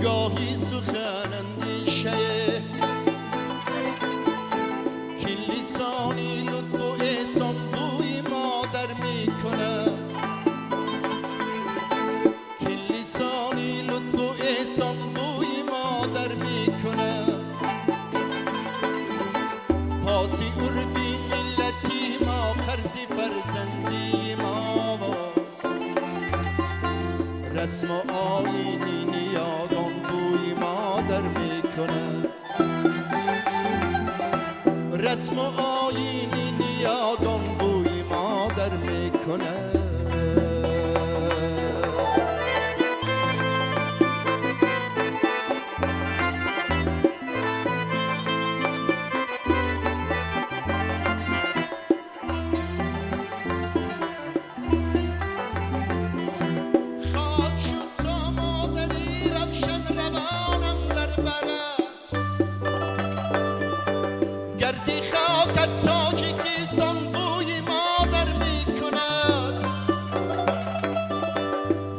گاهی سخن اندیشه که لسانی لطف و احسان بوی مادر میکنه که لسانی لطف و احسان بوی مادر میکنه پاسی عرفی ملتی ما قرض فرزندی ما باست رسم و آیینی نیاگان بوی مادر میکنه رسم و آیینی نیاگان بوی مادر میکنه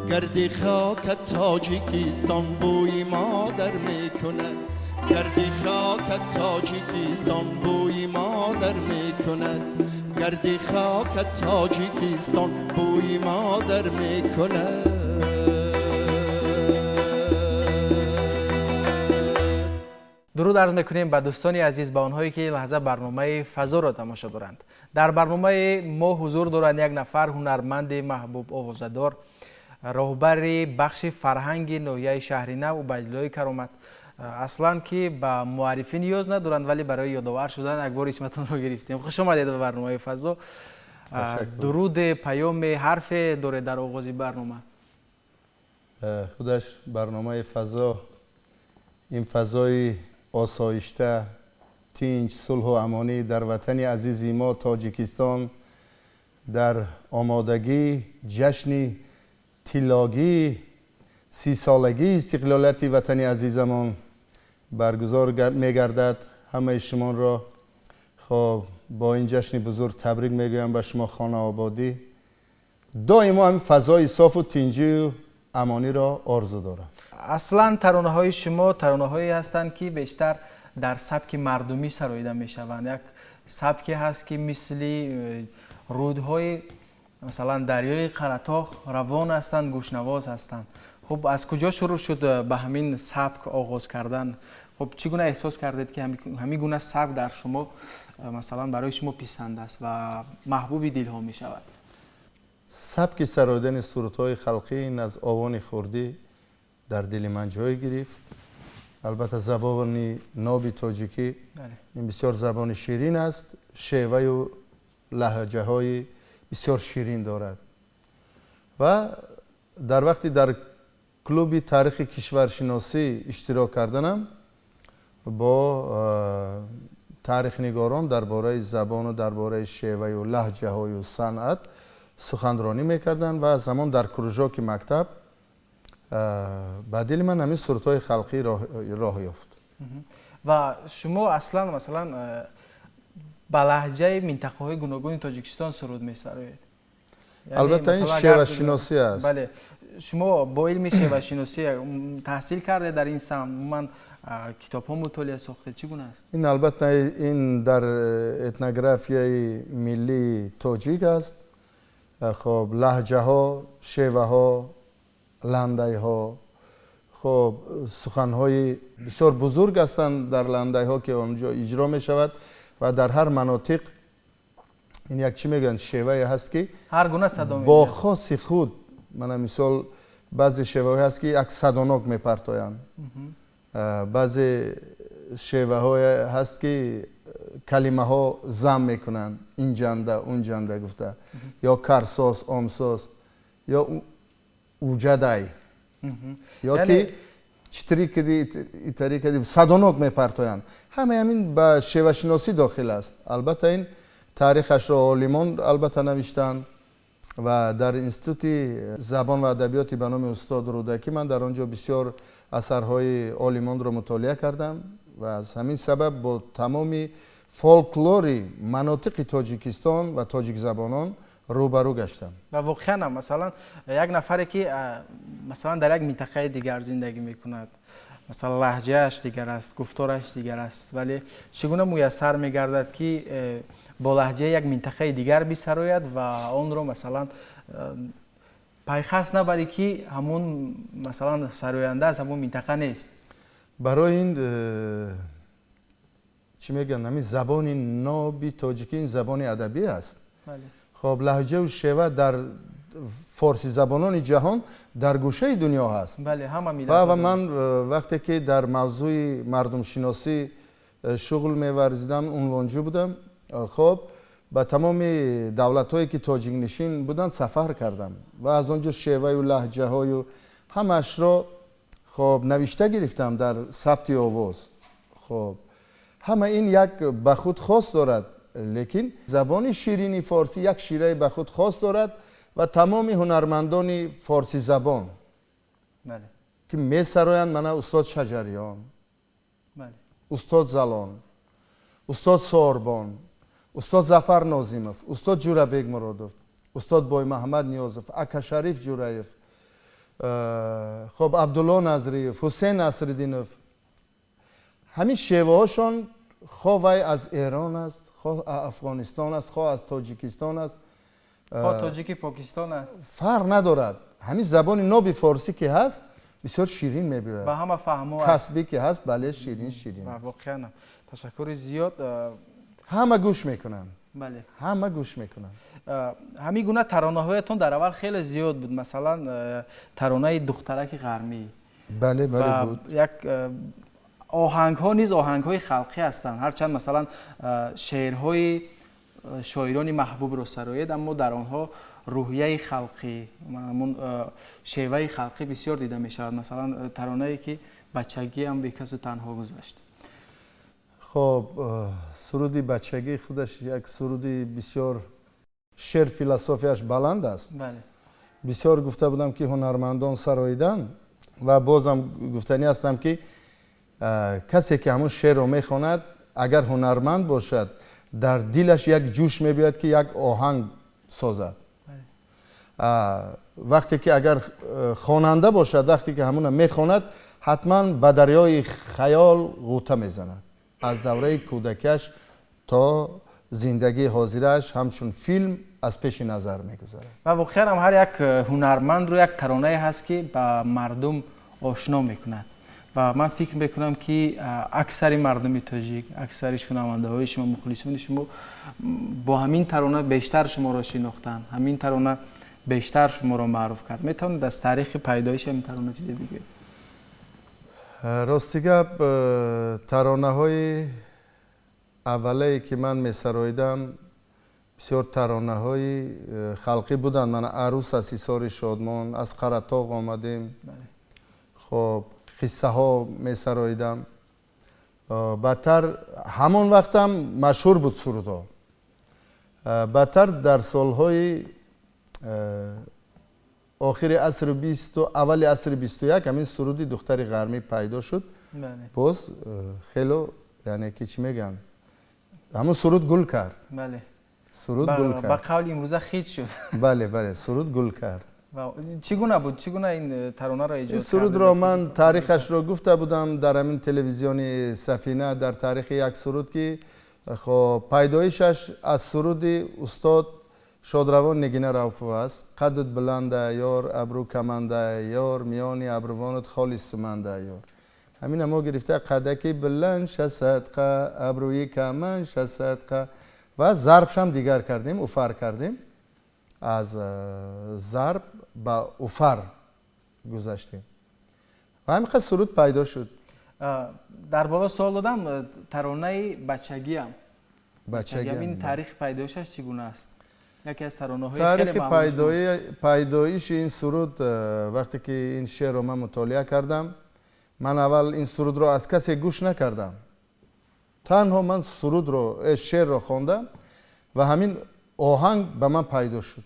گردی خاک تاجیکستان بوی مادر میکند گردی خاک تاجیکستان بوی مادر میکند گردی خاک تاجیکستان بوی مادر میکند درود عرض میکنیم به دوستان عزیز به آنهایی که لحظه برنامه فضا را تماشا دارند. در برنامه ما حضور دارند یک نفر هنرمند محبوب آوازه‌دار راهبر بخش فرهنگ ناحیه شهر نو عبیدالله کرامت. اصلا که به معرفی نیاز ندارند ولی برای یادآور شدن یک بار اسمتون رو گرفتیم. خوش آمدید به برنامه فضا. درود پیام حرف داره در آغاز برنامه. خودش برنامه فضا این فضای آسایشته تینج صلح و امانی در وطن عزیز ما تاجیکستان در آمادگی جشن تیلاگی 30 سالگی استقلالیت وطن عزیزمان برگزار می‌گردد. همه شما را خب با این جشن بزرگ تبریک میگویم به شما خانه آبادی. دائما هم فضای صاف و تینجی و امانی را آرزو دارم. اصلا ترانه های شما ترانه هایی هستند که بیشتر در سبک مردمی سراییده میشوند. یک سبکی هست که مثل رودهای مثلا دریای قرطاق روان هستند، گوشنواز هستند. خب از کجا شروع شد به همین سبک آغاز کردن؟ خب چگونه احساس کردید که همین گونه سبک در شما مثلا برای شما پسند است و محبوب دل ها می شود؟ سبک سراییدن سرودهای خلقی این از آوان خوردی در دل من جای گرفت. البته زبان ناب تاجیکی این بسیار زبان شیرین است، شیوه و لهجه های بسیار شیرین دارد و در وقتی در کلوب تاریخ کشورشناسی اشتراک کردنم با تاریخ نگاران درباره زبان و درباره شیوه و لهجه های و صنعت سخنرانی میکردن و زمان در کروژاک مکتب به دل من همین سرودهای خلقی راه یافت. و شما اصلا مثلا با لهجه منطقه های گوناگون تاجیکستان سرود می‌سرایید؟ البته این شیوه شناسی است. بله. شما با علم شیوه شناسی تحصیل کرده در این سمت؟ من کتاب ها مطالعه ساخته چگونه است؟ این البته این در اتنوگرافیای ملی تاجیک است. خب لهجه ها، شیوه ها، لندای ها، خب سخن های بسیار بزرگ هستند در لندای ها که آنجا اجرا می شود و در هر مناطق این یک چی میگن شیوه هست که هر گونه صدا با خاص خود. من مثال بعضی شیوه هست که یک صداناک میپرتاین، بعضی شیوه های هست که کلمه ها زم میکنن، این جنده اون جنده گفته، یا کرساس آمساس یا اوجدای، یا که چطوری کدی طریق کدی صداناک میپرتاین. همین به شیوه شناسی داخل است. البته این تاریخش را عالمان البته نوشتند و در انستیتوت زبان و ادبیات به نام استاد رودکی من در آنجا بسیار اثرهای عالمان را مطالعه کردم و از همین سبب با تمام فولکلوری مناطق تاجیکستان و تاجیک زبانان روبرو گشتم. و واقعا مثلا یک نفری که مثلا در یک منطقه دیگر زندگی میکند، مثلا لهجه‌اش دیگر است، گفتارش دیگر است، ولی چگونه میسر میگردد که با لهجه یک منطقه دیگر بسراید و آن رو مثلا پیخست نبری که همون مثلا سراینده از همون منطقه نیست؟ برای این چی میگن همین زبان نابی تاجیکی این زبان ادبی است. بله. خب لهجه و شیوه در فارسی زبانان جهان در گوشه دنیا هست. بله همه میلت. و من وقتی که در موضوع مردم شناسی شغل می‌ورزیدم عنوانجو بودم، خب با تمام دولت‌هایی که تاجیک نشین بودند سفر کردم و از آنجا شیوه و لهجه های و همش را خب نوشته گرفتم در ثبت آواز. خب همه این یک به خود خاص دارد، لیکن زبان شیرینی فارسی یک شیره به خود خاص دارد و تمام هنرمندان فارسی زبان بله. که می سرایند، من استاد شجریان، بله. استاد زلان، استاد ساربان، استاد ظفر نازیموف، استاد جورابک مرادوف، استاد بای محمد نیازوف، اکا شریف جورایف، خب عبدالله نظریف، حسین نصرالدینوف، همین شیوه هاشون خواه از ایران است، خواه افغانستان است، خواه از تاجیکستان است، خواه تاجیکی پاکستان است، فرق ندارد. همین زبان نابی فارسی که هست بسیار شیرین میبوید و همه فهمو کسبی که هست. بله شیرین شیرین و است. واقعا تشکر زیاد. همه گوش میکنن. بله. همه گوش میکنن. همین گونه ترانه هایتون در اول خیلی زیاد بود، مثلا ترانه دخترک غرمی. بله بله بود. یک آهنگ ها نیز آهنگ های خلقی هستند، هرچند مثلا شعرهای شاعران محبوب رو سراید، اما در آنها روحیه خلقی، همون شیوه خلقی بسیار دیده می شود. مثلا ترانه‌ای که بچگی هم به کس تنها گذاشت. خب سرودی بچگی خودش یک سرودی بسیار شعر فلسفیش بلند است. بله. بسیار گفته بودم که هنرمندان سراییدن و بازم گفتنی هستم که کسی که همون شعر رو میخواند اگر هنرمند باشد در دلش یک جوش میبیاد که یک آهنگ سازد. وقتی که اگر خواننده باشد وقتی که همون میخواند حتما به دریای خیال غوطه میزند، از دوره کودکش تا زندگی حاضرش همچون فیلم از پیش نظر میگذارد. و واقعا هم هر یک هنرمند رو یک ترانه هست که به مردم آشنا میکند و من فکر میکنم که اکثر مردم تاجیک، اکثر شنونده های شما، مخلصان شما با همین ترانه بیشتر شما را شناختن، همین ترانه بیشتر شما را معروف کرد. میتونید از تاریخ پیدایش این ترانه چیزی بگید؟ راستیگه ترانه های اولی که من میسراییدم بسیار ترانه های خلقی بودند. من عروس از ایثار شادمان، از قرطاق آمدیم، خب قصه ها میسراییدم. بدتر همون وقت هم مشهور بود سرودها. بدتر در سالهای آخر عصر 20 و اول عصر 21 همین سرودی دختر غرمی پیدا شد بله باز خیلی یعنی که چی میگن همون سرود گل کرد. بله سرود گل با کرد. قول امروزه خیت شد. بله سرود گل کرد. و چگونه بود؟ چگونه این ترانه را ایجاد این کرد؟ سرود را من تاریخش رو گفته بودم در همین تلویزیون سفینه در تاریخ یک سرود که خب پیدایشش از سرود استاد شادروان نگینه رؤوف است. قدت بلنده یار ابرو کمنده یار میانی ابروانت خالی سمنده یار. همین ما گرفته قدکی بلند صدقه ابروی کمن صدقه و ضربش هم دیگر کردیم، افر کردیم، از ضرب به افر گذاشتیم و همین سرود پیدا شد. در بالا سوال دادم ترانه بچگی هم این تاریخ پیدایشش چگونه است؟ یکی از ترانه های تاریخ خیلی معروف پیدایش این سرود وقتی که این شعر رو من مطالعه کردم، من اول این سرود رو از کسی گوش نکردم، تنها من سرود رو شعر رو خواندم و همین آهنگ به من پیدا شد.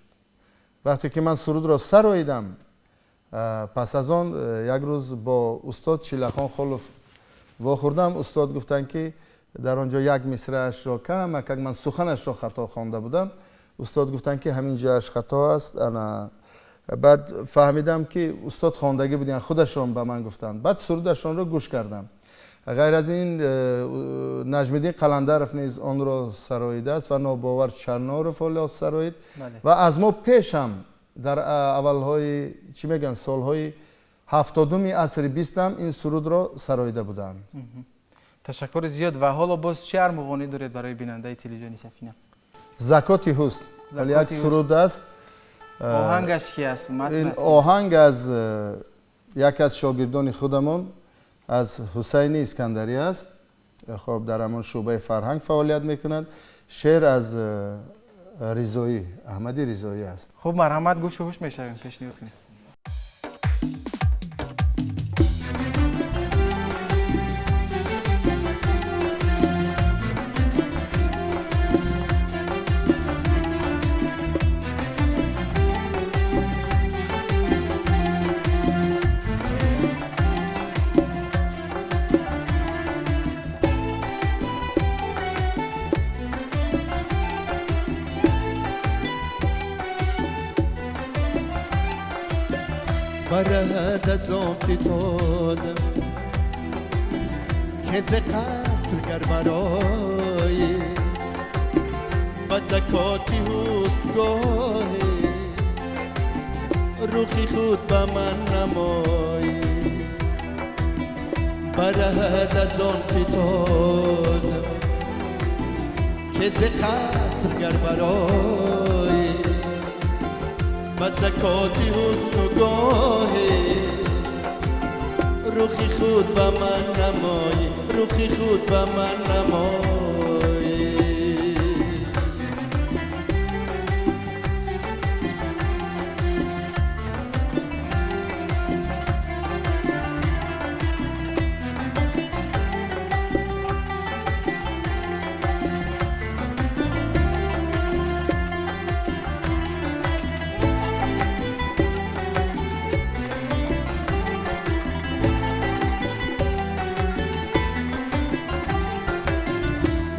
وقتی که من سرود رو سراییدم، پس از آن یک روز با استاد چیلخان خلوف واخوردم، استاد گفتن که در آنجا یک مصرعش را کم که من سخنش را خطا خوانده بودم، استاد گفتن که همین جاش خطا است. انا بعد فهمیدم که استاد خواندگی بودن، خودشون به من گفتن. بعد سرودشون رو گوش کردم. غیر از این نجم الدین قلندرف نیز آن را سراییده است و ناباور چرنا رو فعلا سرایید و از ما پیش هم در اولهای چی میگن سالهای 70 عصر 20 هم این سرود را سراییده بودند. تشکر زیاد. و حالا باز چه ارمغانی دارید برای بیننده تلویزیون سفینه؟ زکات حسن ولی یک سرود است. آهنگش کی است؟ این آهنگ از یکی از شاگردان خودمون از حسین اسکندری است. خب در همون شعبه فرهنگ فعالیت میکند. شعر از رضایی، احمدی رضایی است. خب مرحمت گوش و هوش میشویم، پیشنهاد کنید. برد از آن فتادم که ز قصر گر برای با زکاتی حسنگاهی روخی خود به من نمایی. برد از آن فتادم که ز قصر گر برای با زکاتی حسن و گاهی روخی خود به من نمایی، روخی خود به من نمایی.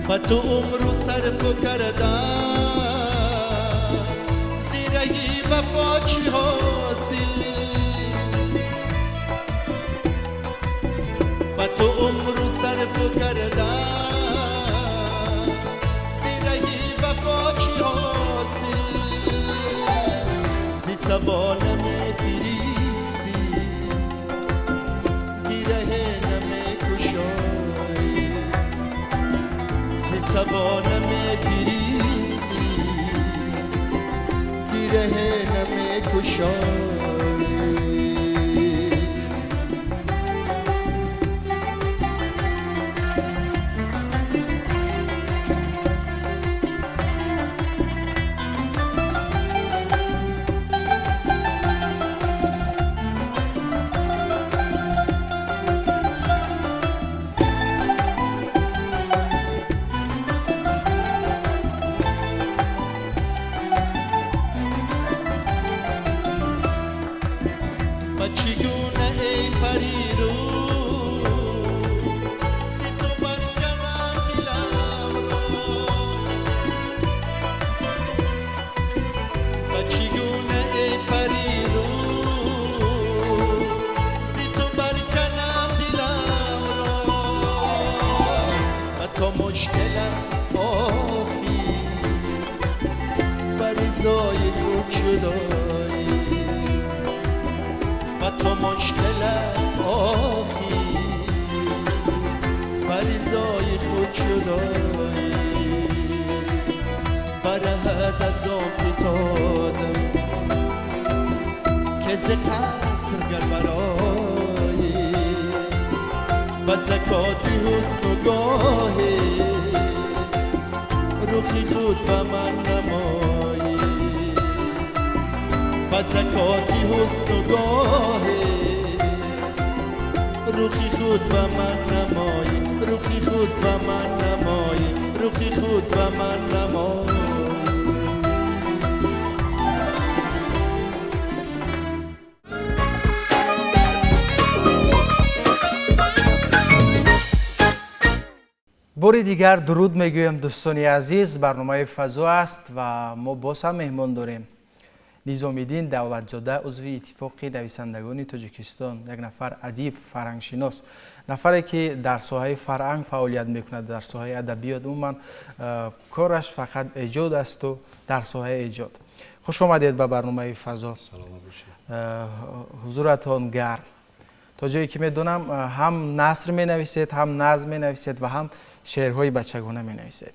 با تو عمرو صرف کردم زیرهی وفا چی حاصل. با تو عمرو صرف کردم زیرهی وفا چی حاصل. زی سبا نمی فریستی گیره نمی کشای. سبا نمی فریستی گیره نمی کشای. تو مشکل است آخی بریزای خود شدایی و تو مشکل است آخی بریزای خود شدایی برهد از آن فتادم که ز قصر گر برایی و زکات حسن و گاهی روخی خود به من نمایی و زکات حسن و گاهی روخی خود به من نمایی روخی خود به من نمایی روخی خود به من نمایی باری دیگر درود میگویم دوستان عزیز. برنامه فضا است و ما باز هم مهمان داریم نظامیدین دولتزاده، عضو اتفاق نویسندگان تاجیکستان، یک نفر ادیب فرهنگشناس، نفری که در ساحه فرهنگ فعالیت میکند. در ساحه ادبیات عموما کارش فقط ایجاد است و در ساحه ایجاد. خوش آمدید به برنامه فضا. حضورتان گرم. تا جایی که میدونم هم نثر می نویسید، هم نظم می نویسید و هم شعرهای بچگانه می نویسید.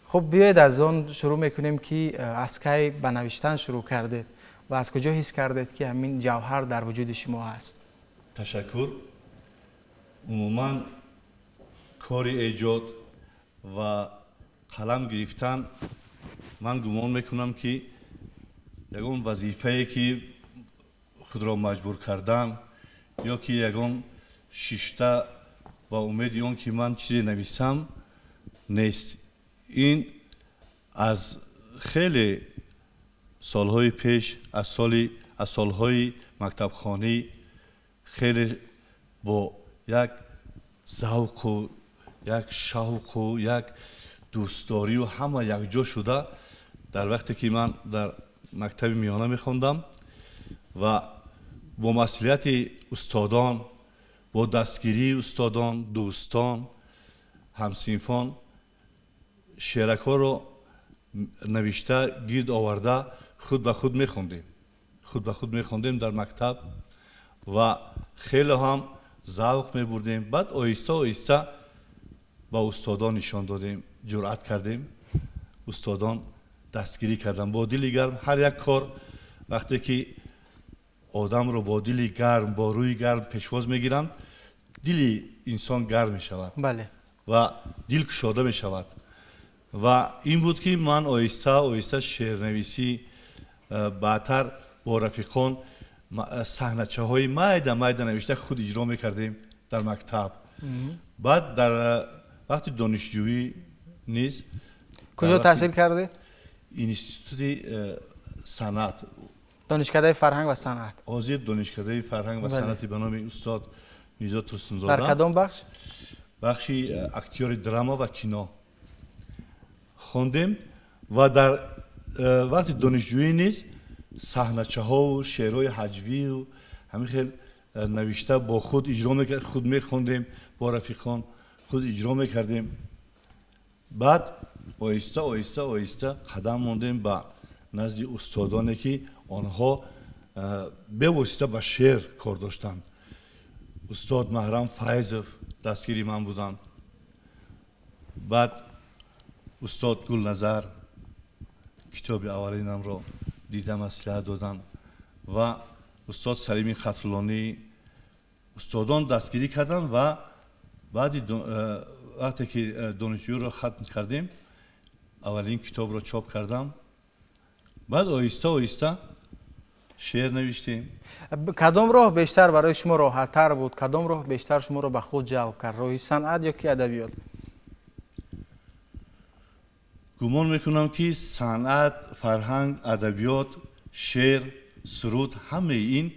خب بیایید از آن شروع میکنیم که از کی به نوشتن شروع کردید و از کجا حس کردید که همین جوهر در وجود شما هست؟ تشکر. عموما کار ایجاد و قلم گرفتن من گمان میکنم که یگان وظیفه‌ای که خود را مجبور کردم یا که یگان شیشته و امید اون که من چیزی نویسم نیست. این از خیلی سالهای پیش، از سالهای مکتبخانه خیلی با یک ذوق و یک شوق و یک دوستداری و همه یکجا شده در وقتی که من در مکتب میانه میخوندم و با مسئولیت استادان، با دستگیری استادان، دوستان، همصنفان شعرها رو نوشته گرد آورده خود به خود میخوندیم در مکتب و خیلی هم ذوق میبردیم. بعد آهسته آهسته با استادان نشان دادیم، جرأت کردیم، استادان دستگیری کردن با دل گرم. هر یک کار وقتی که آدم رو با دل گرم، با روی گرم پیشواز میگیرن، دل انسان گرم می شود. بله. و دل کشاده می شود. و این بود که من آهسته شعرنویسی بعدتر با رفیقان صحنه‌چه های مایده نوشته خود اجرا میکردیم در مکتب. بعد در وقتی دانشجویی نیز کجا تحصیل کردید؟ اینستیتوت صنعت، دانشکده فرهنگ و صنعت. آذیر دانشکده فرهنگ و صنعت به نام استاد میرزا ترسونزاده. در کدام بخش؟ بخشی اکتیور دراما و کینو خوندیم و در وقتی دانشجویی نیز صحنه‌چه ها و شعرهای هجوی و همین خیلی نوشته با خود اجرا میکردیم، خود میخوندیم با رفیقان خود اجرا میکردیم. بعد آهسته قدم موندیم به نزد استادانی که آنها به واسطه به شعر کار داشتند. استاد محرم فایزов دستگیری من بودند. بعد استاد گلنظر کتاب اولینم را دیدم مصلحت دادن و استاد سلیم خطلانی، استادان دستگیری کردن و بعد وقتی که دانشجو را ختم کردیم اولین کتاب را چاپ کردم. بعد آهسته شعر نوشتیم. کدام راه بیشتر برای شما راحت‌تر بود؟ کدام راه بیشتر شما را به خود جلب کرد؟ راه صنعت یا که ادبیات؟ گمان میکنم که صنعت، فرهنگ، ادبیات، شعر، سرود همه این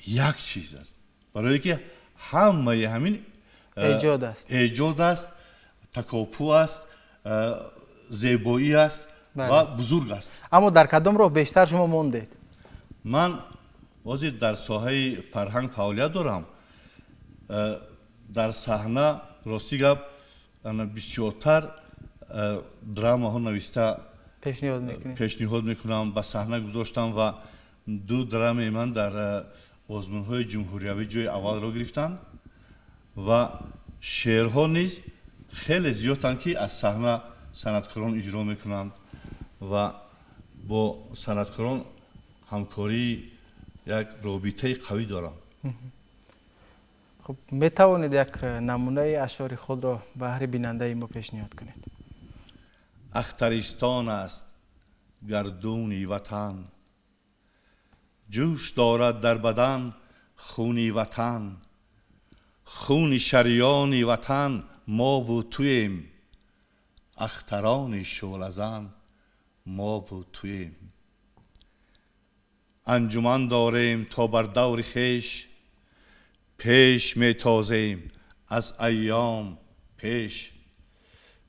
یک چیز است. برای که همه همین ایجاد است، تکاپو است، زیبایی است و بزرگ است. اما در کدام راه بیشتر شما موندید؟ من بازی در ساحه فرهنگ فعالیت دارم. در صحنه راستی گپ بسیارتر دراما ها نوشته پیشنهاد میکنم، به صحنه گذاشتم و 2 درام من در آزمون های جمهوریوی جای اول را گرفتند و شعرها نیز خیلی زیادند که از صحنه صنعتکاران اجرا میکنند و با صنعتکاران همکاری یک رابطه قوی دارم. خب می توانید یک نمونه اشعار خود را به هر بیننده ما پیشنهاد کنید؟ اخترستان است گردونی وطن، جوش دارد در بدن خونی وطن، خون شریان وطن ما و تویم، اختران شعله‌زن ما و تویم. انجمن داریم تا بر دور خویش، پیش می تازیم از ایام پیش.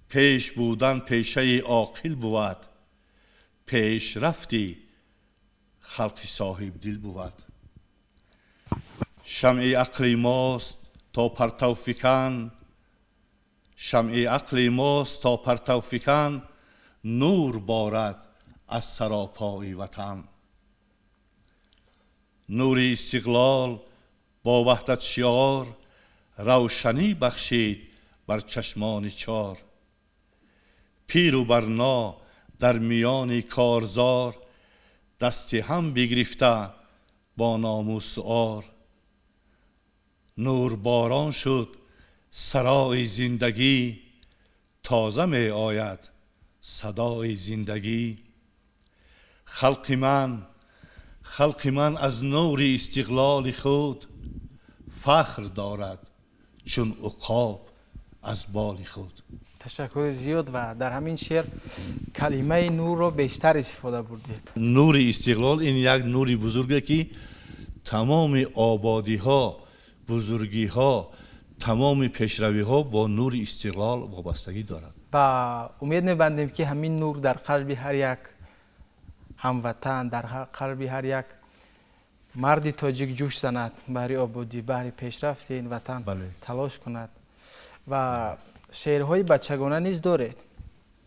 پیش بودن پیشه عاقل بود، پیش رفتی خلق صاحب دل بود. شمع عقل ماست تا پرتو فکن، شمع عقل ماست تا پرتو فکن، نور بارد از سراپای وطن. نور استقلال با وحدت شعار، روشنی بخشید بر چشمان چار. پیر و برنا در میان کارزار، دست هم بگرفته با ناموس و عار. نور باران شد سرای زندگی، تازه می آید صدای زندگی. خلق من از نور استقلال خود، فخر دارد چون عقاب از بال خود. تشکر زیاد و در همین شعر کلمه نور رو بیشتر استفاده بردید. نور استقلال این یک نوری بزرگه که تمام آبادی ها، بزرگی ها، تمام پیشروی ها با نور استقلال وابستگی دارد. و امید می‌بندیم که همین نور در قلب هر یک هموطن، در قلب هر یک مرد تاجیک جوش زند، برای آبادی، برای پیشرفت این وطن تلاش کند. و شعرهای بچگانه نیز دارید؟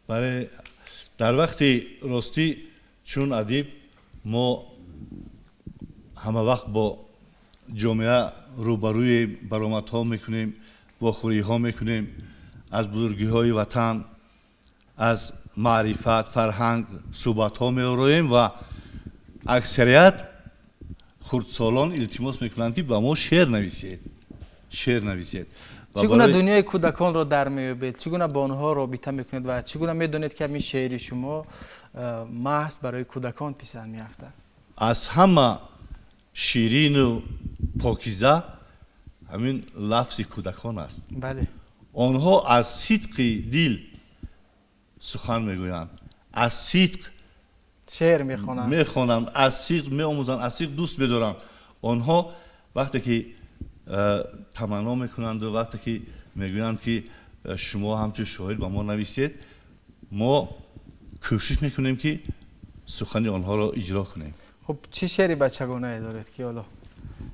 بله، در وقتی راستی چون ادیب ما همه وقت با جامعه روبروی برآمدها میکنیم، واخوری ها میکنیم، از بزرگی های وطن، از معرفت، فرهنگ صحبت ها می‌آوریم و اکثریت خردسالان التماس میکنند که با ما شعر نویسید. چگونه دنیای کودکان را در میابید؟ چگونه با آنها رابطه میکنید و چگونه میدونید که همین شعر شما محض برای کودکان پسند میافتد؟ از همه شیرین و پاکیزه همین لفظ کودکان است. بله. آنها از صدق دل سخن میگویند، از صدق شعر میخوانند، از صدق میآموزند، از صدق دوست می‌دارند. آنها وقتی که تمنا میکنند و وقتی که میگویند که شما همچون شاعر با ما نویسید، ما کوشش میکنیم که سخن آنها را اجرا کنیم. خب چه شعری بچگانه دارید که حالا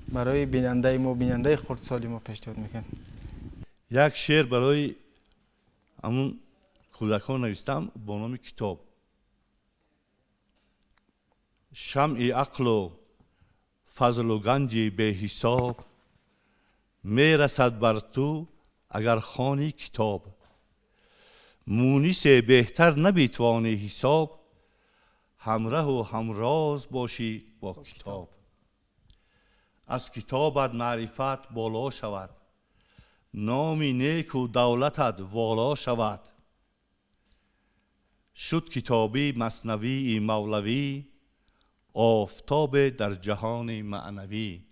برای بیننده خردسالی ما پیشنهاد میکنید؟ یک شعر برای همون کودکان نوشتم با نام کتاب. شمع عقل و فضل و گنج به حساب، میرسد بر تو اگر خوانی کتاب. مونس بهتر نمیتوانی حساب، همراه و همراز باشی با کتاب. از کتابت معرفت بالا شود، نامی نیک و دولتت والا شود. شد کتابی مثنوی مولوی، آفتاب در جهان معنوی.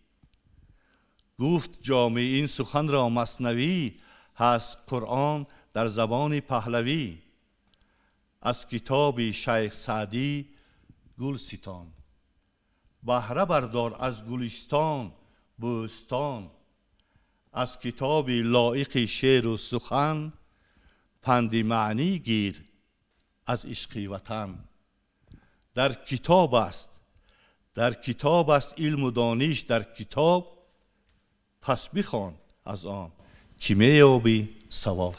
گفت جامع این سخن را مثنوی، هست قرآن در زبان پهلوی. از کتاب شیخ سعدی گل ستان، بهره بردار از گلستان بوستان. از کتاب لایق شعر و سخن، پند معنی گیر از عشق وطن. در کتاب است علم و دانش در کتاب، پس بخوان از آن که می‌یابی ثواب.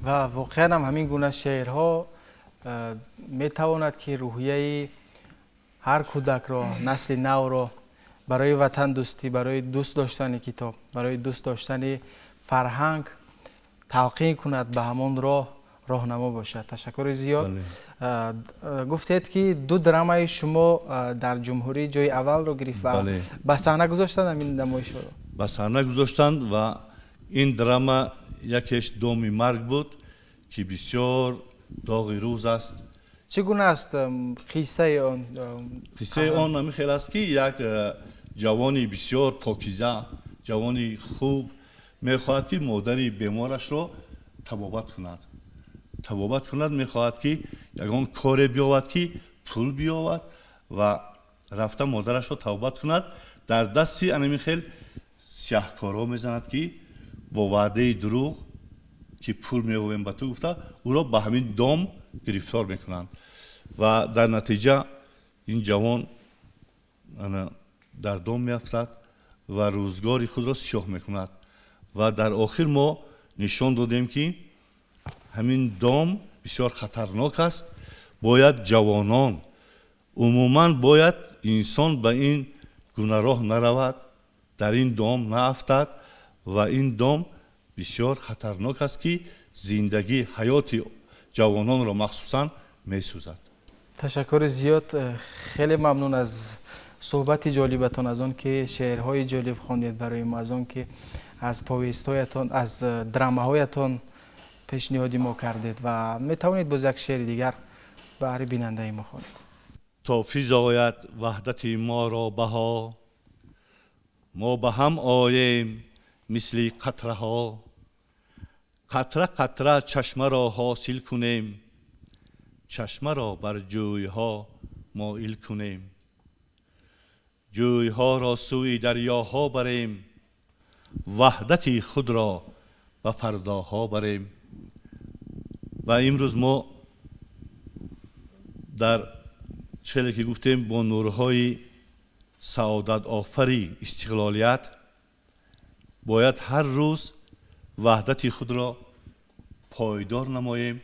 و واقعا هم همین گونه شعرها میتواند که روحیه هر کودک را، نسل نو را برای وطن دوستی، برای دوست داشتن کتاب، برای دوست داشتن فرهنگ تلقین کند، به همون راهنما باشد. تشکر زیاد. گفتید که 2 درامای شما در جمهوری جای اول رو گرفت و به صحنه گذاشتن همین نمایش رو. به صحنه گذاشتند و این دراما یکیش دومی مرگ بود که بسیار داغی روز است. چگونه است قصه آن؟ قصه آن همین خیلی است که یک جوانی بسیار پاکیزه، جوانی خوب میخواهد که مادری بیمارش را طبابت کند، میخواهد که یگان کار بیاورد که پول بیاورد و رفته مادرش را طبابت کند. در دستی همین خیلی سیاهکارا میزند که با وعده دروغ که پول می‌آوریم به تو گفته او را به همین دام گرفتار میکنند و در نتیجه این جوان در دام میافتد و روزگاری خود را سیاه میکند و در آخر ما نشان دادیم که همین دام بسیار خطرناک است. باید جوانان، عموما باید انسان به این گونه راه نرود، در این دام نافتد و این دام بسیار خطرناک است که زندگی حیات جوانان را مخصوصا میسوزد. تشکر زیاد. خیلی ممنون از صحبت جالبتان، از آن که شعرهای جالب خواندید برای ما، از آن که از پاویست‌هایتان، از دراماهایتان پیشنهادی ما کردید و میتوانید باز یک شعر دیگر برای بیننده ما خوانید. تا فیض آید وحدت ما را بها، ما به هم آییم مثل قطره ها، قطره قطره چشمه را حاصل کنیم، چشمه را بر جوی ها مائل کنیم، جوی ها را سوی دریاها بریم، وحدت خود را به فرداها بریم. و امروز ما در چیزی که گفتیم با نورهای سعادت آفری استقلالیت باید هر روز وحدت خود را پایدار نماییم،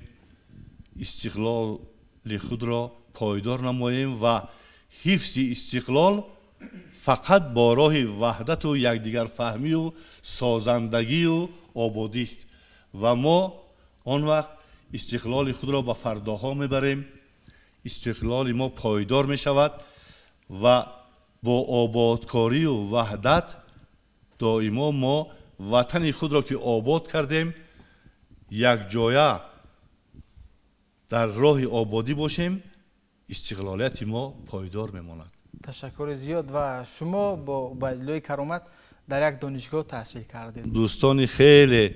استقلال خود را پایدار نماییم و حفظ استقلال فقط با راه وحدت و یکدیگر فهمی و سازندگی و آبادی است و ما آن وقت استقلال خود را به فرداها میبریم، استقلال ما پایدار می شود و با آبادکاری و وحدت دائما ما وطن خود را که آباد کردیم یک جایه در راه آبادی باشیم، استقلالیت ما پایدار میماند. تشکر زیاد. و شما با عبیدالله کرامت در یک دانشگاه تحصیل کردید. دوستانی خیلی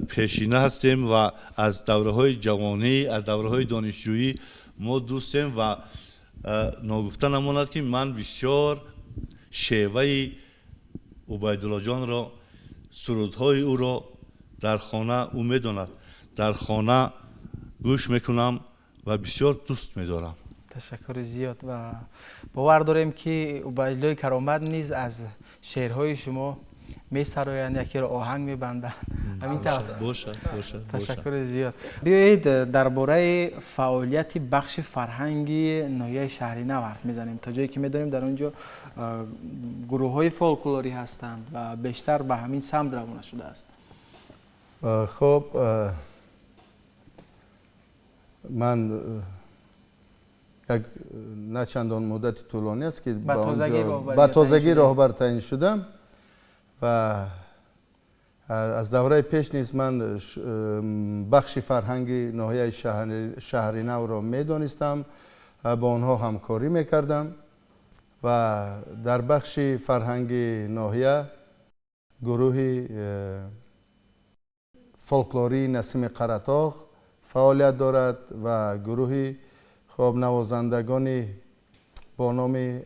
پیشینه هستیم و از دوره‌های جوانی، از دوره‌های دانشجویی ما دوستیم و ناگفته نماند که من بسیار شیوه عبیدالله جان را، سرودهای او را در خانه او میداند، در خانه گوش میکنم و بسیار دوست میدارم. تشکر زیاد. و باور داریم که عبیدالله کرامت نیز از شعرهای شما میسرایند، یکی را آهنگ میبندند. باشه. تشکر زیاد. بیایید درباره فعالیت بخش فرهنگی ناحیه شهری نو حرف میزنیم. تا جایی که میدونیم در اونجا گروه های فولکلوری هستند و بیشتر به همین سمت روانه شده است. خب من یک نه چندان مدت طولانی است که به تازگی راهبر تعیین شدم و از دوره پیش نیز من بخش فرهنگی ناحیه شهری نو را میدانستم، با آنها همکاری میکردم و در بخش فرهنگی ناحیه گروهی فولکلوری نسیم قرطاق فعالیت دارد و گروهی خب نوازندگانی با نام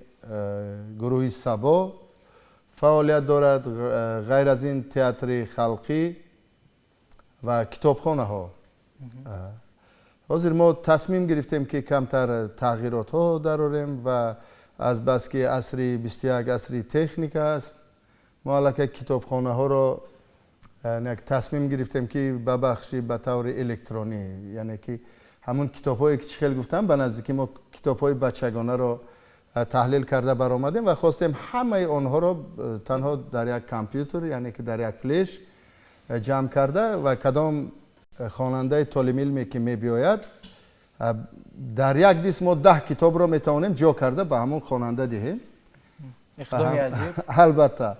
گروهی سبا فعالیت دارد. غیر از این تئاتر خلقی و کتابخانه ها. حاضر ما تصمیم گرفتیم که کمتر تغییرات ها دراریم و از بس که عصر 21 عصر تکنیک است، ما البته کتابخانه ها را یک تصمیم گرفتیم که ببخشی به طور الکترونی، یعنی که همون کتاب‌هایی که خیلی گفتم به نزدیکی ما کتاب‌های بچگانه رو تحلیل کرده برآمدیم و خواستیم همه آنها رو تنها در یک کامپیوتر، یعنی که در یک فلش جمع کرده و کدام خواننده طالب علمی که می‌بیاید در یک دیس ما 10 کتاب رو میتوانیم جا کرده به همون خواننده دهیم. اقدامی عجیب. البته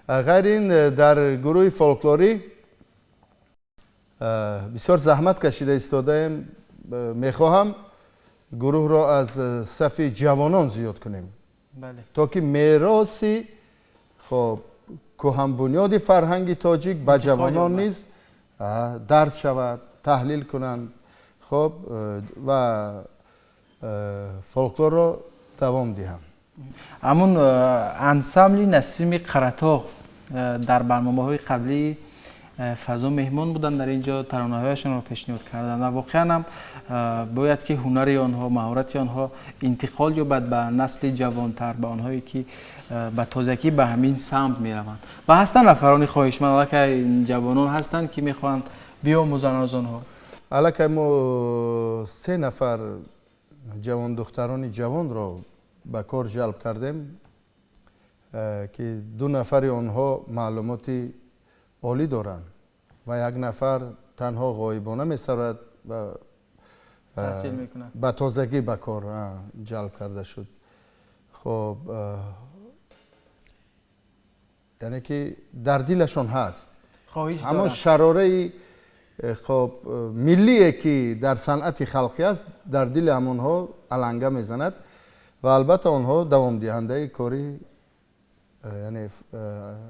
غیر این در گروه فولکلوری بسیار زحمت کشیده ایستادیم. میخواهم گروه را از صف جوانان زیاد کنیم تا که میراثی خب کهن بنیاد فرهنگ تاجیک به جوانان نیز درس شود، تحلیل کنند خب و فولکلور را دوام دهند. همون انسامبل نسیم قراتاق در برنامه‌های قبلی فضا مهمان بودن، در اینجا ترانه‌هایشان رو پیشنهاد کردن و واقعا هم باید که هنر آنها، مهارت آنها انتقال یابد به نسل جوانتر، به آنهایی که به تازگی به همین سمت میروند و هستن نفرانی خواهشمند که جوانان هستند که میخوان بیاموزند از آنها. الان ما 3 نفر جوان دختران جوان را به کار جلب کردیم که 2 نفر آنها معلوماتی عالی دارند و 1 نفر تنها غایبانه می‌شود و تحصیل میکنند. به تازگی به کار جلب کرده شد. خب یعنی که در دلشون هست همون شراره خب ملیه که در صنعت خلقی است، در دل همونها علنگه میزند و البته آنها دوام دهنده کاری، یعنی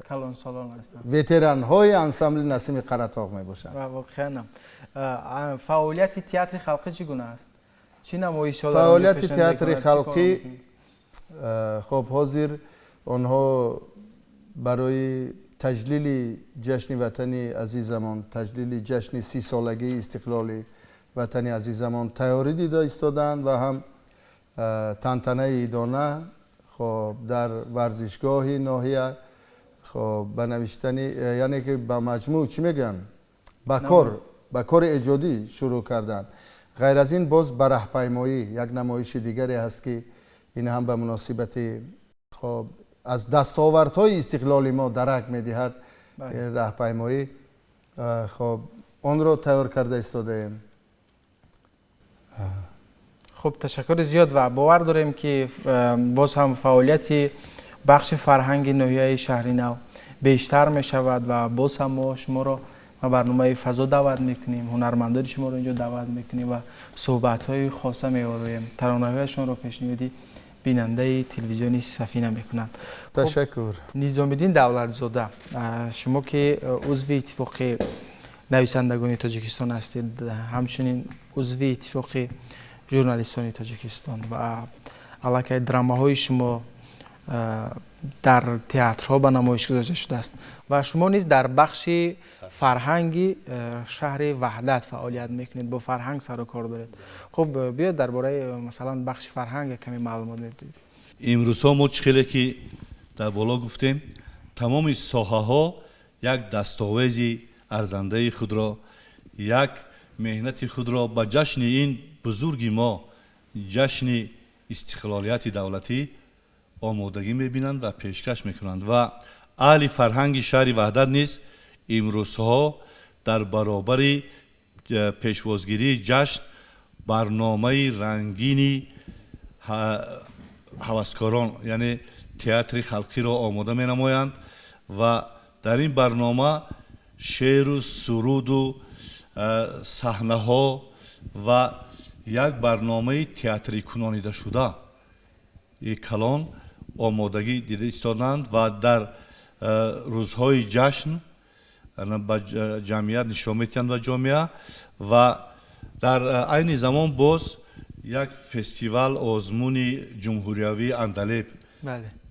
کلان سالان هستند، وتران های انسامبل نسیم قراتاق می باشند. و واقعا فعالیت تئاتر خلقی چگونه است؟ چه نمایش‌ها فعالیت تئاتر خلقی خب حاضر آنها برای تجلیل جشن وطنی عزیزمان، تجلیل جشن 30 سالگی استقلال وطنی عزیزمان تیاری دیده ایستادند و هم تنتنه ایدانه خب در ورزشگاه ناحیه خب به نوشتنی، یعنی که به مجموع چی میگن به کار ایجادی شروع کردن. غیر از این باز به راهپیمایی یک نمایش دیگری هست که این هم به مناسبت خب از دستاوردهای استقلال ما درک میدهد. راهپیمایی خب آن را تیار کرده ایستاده ایم. خب تشکر زیاد و باور داریم که باز هم فعالیت بخش فرهنگ ناحیه شهر نو بیشتر می شود و باز هم ما شما را و برنامه فضا دعوت میکنیم، هنرمندان شما را اینجا دعوت میکنیم و صحبت های خاصه می‌آوریم، ترانه‌هایشان را پیشنهادی بیننده تلویزیونی سفینه میکنند. تشکر. نظام الدین دولتزاده، شما که عضو اتفاق نویسندگان تاجیکستان هستید، همچنین عضو اتفاق ژورنالیستان تاجیکستان و علاقه دراماهای شما در تئاترها به نمایش گذاشته شده است و شما نیز در بخش فرهنگی شهر وحدت فعالیت میکنید، با فرهنگ سر و کار دارید. خب بیاید درباره مثلا بخش فرهنگ کمی معلومات بدید. امروزها ما چخیلی که در بالا گفتیم تمام ساحه ها یک دستاویز ارزنده خود را، یک مهنت خود را به جشن این بزرگی ما، جشن استقلالیت دولتی آمادگی میبینند و پیشکش میکنند و اهل فرهنگ شهر وحدت نیز امروزها در برابر پیشوازگیری جشن برنامه رنگینی هوسکاران یعنی تئاتر خلقی را آماده می نمایند و در این برنامه شعر و سرود و صحنه ها و یک برنامه تئاتری کنانیده شده کلان آمادگی دیده ایستادند و در روزهای جشن به جمعیت نشان میدهند و جامعه و در عین زمان باز یک فستیوال آزمون جمهوریوی اندلیب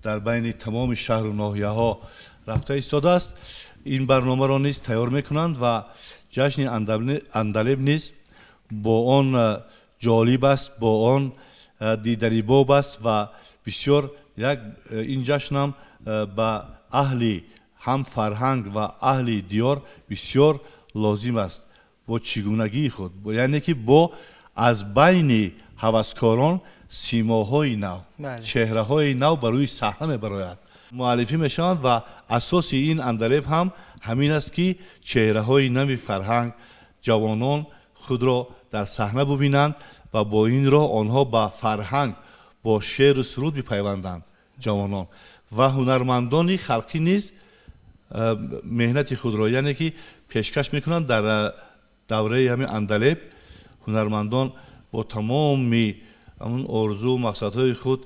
در بین تمام شهر و ناحیه ها رفته ایستاده است. این برنامه را نیز تیار میکنند و جشن اندلیب نیز با آن جالب است، با آن دیدنی باب است و بسیار یک این جشن هم به اهل هم فرهنگ و اهل دیار بسیار لازم است با چگونگی خود، یعنی که با از بین هوسکاران سیماهای نو، چهره‌های نو بر روی صحنه می‌براید. مؤلفی میشوند و اساس این عندلیب هم همین است که چهره‌های نو فرهنگ جوانان خود را در صحنه ببینند و با این راه آنها با فرهنگ، با شعر و سرود بپیوندند جوانان و هنرمندان خلقی نیز مهنت خود را، یعنی که پیشکش میکنند در دوره همین عندلیب هنرمندان با تمام اون آرزو و مقصدهای خود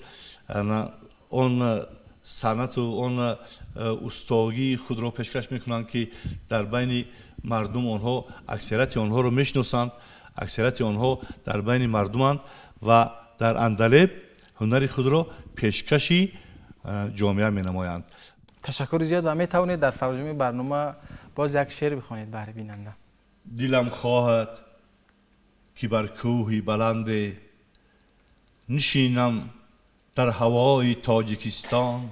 آن صنعت و آن استادی خود را پیشکش میکنند که در بین مردم آنها اکثریت آنها را میشناسند، اکثریت آنها در بین مردمند و در عندلیب هنر خود را پیشکشی جامعه می نمایند. تشکر زیاد و می توانید در فرجام برنامه باز یک شعر بخوانید برای بیننده. دلم خواهد که بر کوهی بلند نشینم در هوای تاجیکستان،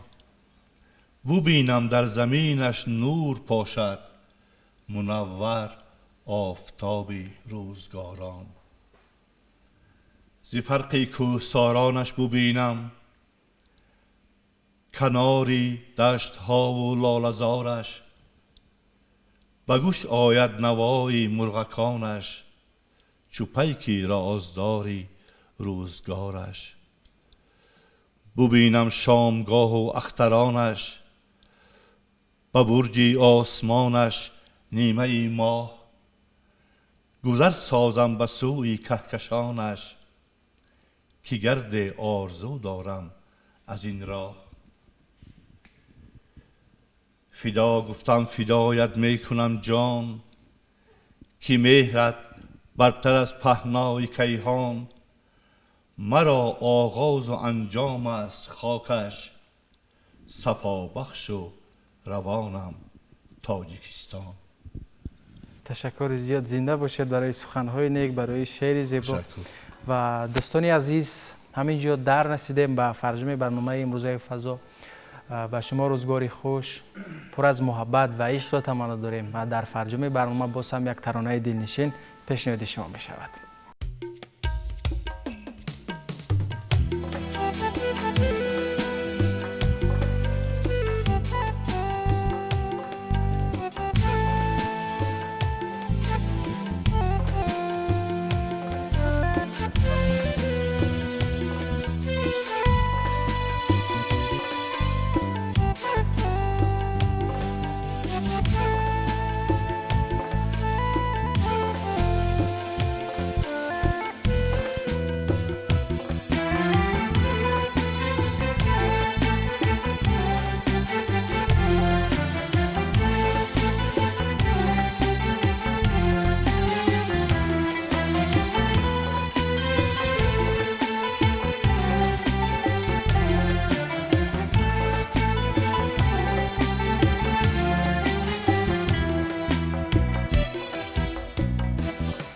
ببینم در زمینش نور پاشد منور آفتاب روزگاران، ز فرق کوهسارانش ببینم کناری دشت ها و لاله‌زارش، به گوش آید نوای مرغکانش چو پیکی رازداری روزگارش، ببینم شامگاه و اخترانش به برجی آسمانش نیمه ماه، گذر سازم به سوی کهکشانش که گرد آرزو دارم از این راه، فدا گفتم فدایت می کنم جان که مهرت برتر از پهنای کیهان، مرا آغاز و انجام است خاکش صفا بخش و روانم تاجیکستان. تشکر زیاد، زنده باشید برای سخنهای نیک، برای شعر زیبا. و دوستان عزیز همینجا در رسیدیم به فرجام برنامه امروزه فضا. به شما روزگاری خوش، پر از محبت و عشق را تمنا داریم و در فرجام برنامه باز هم یک ترانه دلنشین پیشنهاد شما می شود.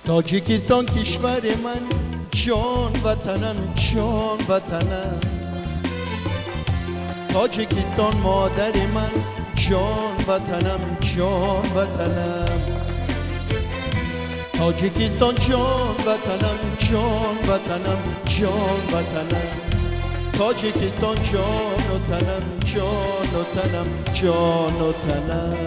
تاجیکستان کشور من، جان وطنم جان وطنم، تاجیکستان مادر من، جان وطنم جان وطنم، تاجیکستان جان وطنم جان وطنم جان وطنم، تاجیکستان جان و تنم جان و تنم جان و تنم.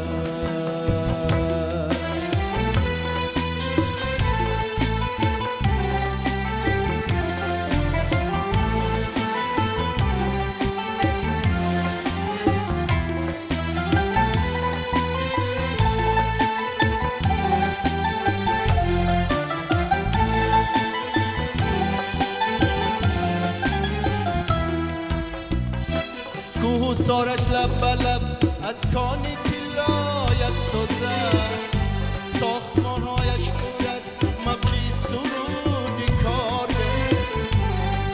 سارش لب به لب از کانی طلای است و زر، ساختمانهایش پر از موجی سرودی کاره،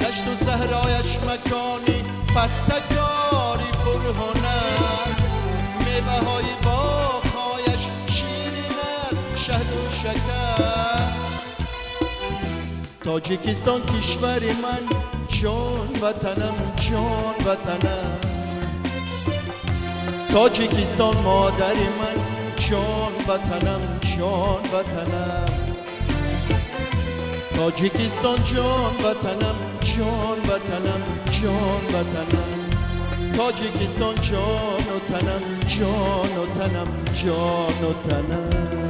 دشت و صحرایش مکانی پختکاری پرهنر، میوه های باغهایش شیرین است شهد و شکر. تاجیکستان کشور من، جان وطنم جان وطنم، تاجیکستان مادر من، جان وطنم جان وطنم. تاجیکستان جان وطنم جان وطنم جان وطنم. تاجیکستان جان و تنم جان و تنم جان و تنم.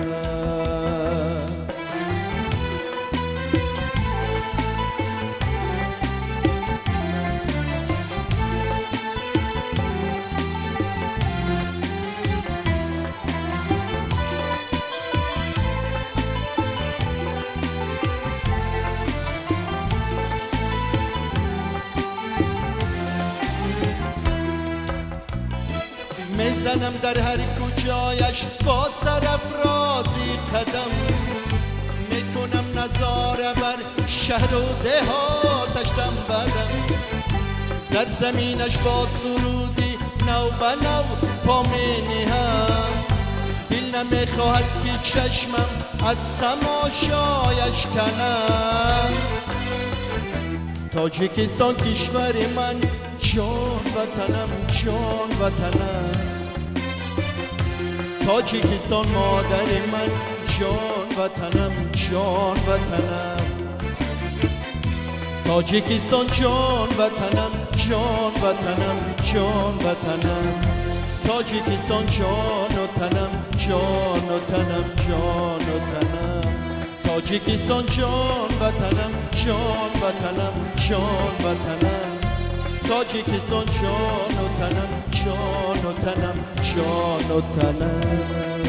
میزنم در هر کجایش با سرافرازی قدم، میکنم نظاره بر شهر و دهاتش دم بدم. در زمینش با سرودی نو به نو پا مینهم، دل نمیخواهد که چشمم از تماشایش کنم. تاجیکستان کشور من، جان وطنم جان وطنم. تاجیکستان مادر من، جان وطنم جان وطنم. تاجیکستان جان وطنم جان وطنم جان وطنم. تاجیکستان جان و تنم جان و تنم جان و تنم. تاجیکستان جان وطنم جان وطنم جان وطنم. تاجیکستان جان و تنم جان و تنم جان و تنم.